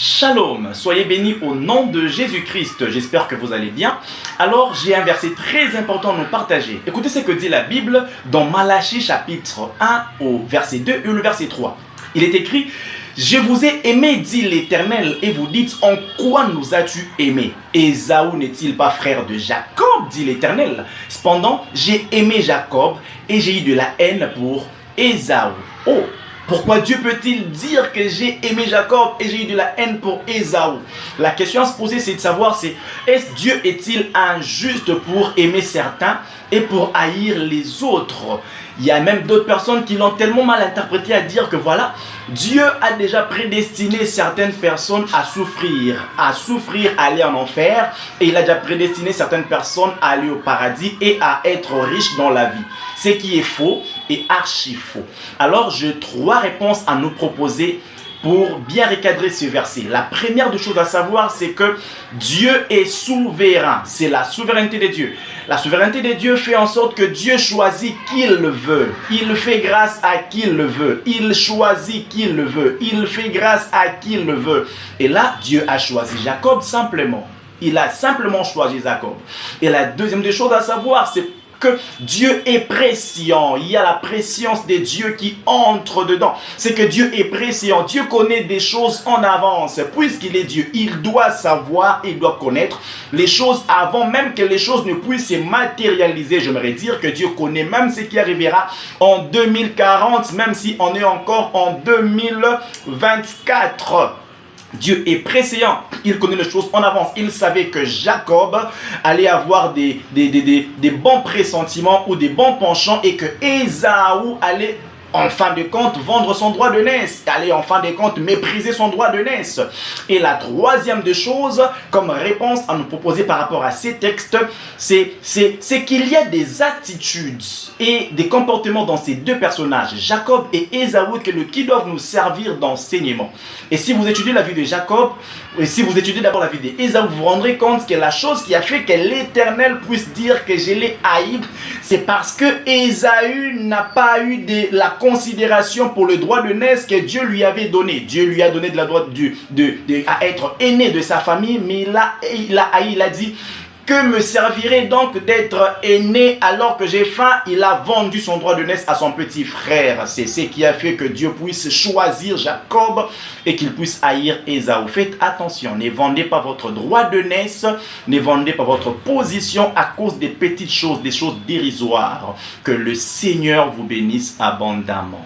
Shalom, soyez bénis au nom de Jésus-Christ, j'espère que vous allez bien. Alors j'ai un verset très important à nous partager. Écoutez ce que dit la Bible dans Malachie chapitre 1 au verset 2 et le verset 3. Il est écrit: je vous ai aimé, dit l'Éternel, et vous dites, en quoi nous as-tu aimé? Ésaü n'est-il pas frère de Jacob, dit l'Éternel? Cependant, j'ai aimé Jacob et j'ai eu de la haine pour Ésaü. Oh! Pourquoi Dieu peut-il dire que j'ai aimé Jacob et j'ai eu de la haine pour Ésaü? La question à se poser, c'est de savoir, est-ce Dieu est-il injuste pour aimer certains et pour haïr les autres? Il y a même d'autres personnes qui l'ont tellement mal interprété à dire que voilà, Dieu a déjà prédestiné certaines personnes à souffrir, à aller en enfer, et il a déjà prédestiné certaines personnes à aller au paradis et à être riches dans la vie. Ce qui est faux et archi faux. Alors j'ai trois réponses à nous proposer pour bien recadrer ce verset. La première des choses à savoir, c'est que Dieu est souverain. C'est la souveraineté de Dieu. La souveraineté de Dieu fait en sorte que Dieu choisit qui il le veut. Il fait grâce à qui il le veut. Il choisit qui il le veut. Il fait grâce à qui il le veut. Et là, Dieu a choisi Jacob simplement. Il a simplement choisi Jacob. Et la deuxième des choses à savoir, c'est que Dieu est prescient. Il y a la préscience de Dieu qui entre dedans. C'est que Dieu est prescient. Dieu connaît des choses en avance. Puisqu'il est Dieu, il doit savoir, il doit connaître les choses avant même que les choses ne puissent se matérialiser. J'aimerais dire que Dieu connaît même ce qui arrivera en 2040, même si on est encore en 2024. Dieu est prescient, il connaît les choses en avance. Il savait que Jacob allait avoir des bons pressentiments ou des bons penchants et que Ésaü allait en fin de compte vendre son droit de naissance, allait en fin de compte mépriser son droit de naissance. Et la troisième des choses, comme réponse à nous proposer par rapport à ces textes, c'est qu'il y a des attitudes et des comportements dans ces deux personnages, Jacob et Ésaü, qui doivent nous servir d'enseignement. Et si vous étudiez la vie de Jacob, et si vous étudiez d'abord la vie d'Ésaü, vous vous rendrez compte que la chose qui a fait que l'Éternel puisse dire que je l'ai haï, c'est parce que Ésaü n'a pas eu la considération pour le droit de naissance que Dieu lui avait donné. Dieu lui a donné de la droit à être aîné de sa famille, mais il a haï, il a dit: que me servirait donc d'être aîné alors que j'ai faim? Il a vendu son droit de naissance à son petit frère. C'est ce qui a fait que Dieu puisse choisir Jacob et qu'il puisse haïr Ésaü. Faites attention, ne vendez pas votre droit de naissance, ne vendez pas votre position à cause des petites choses, des choses dérisoires. Que le Seigneur vous bénisse abondamment.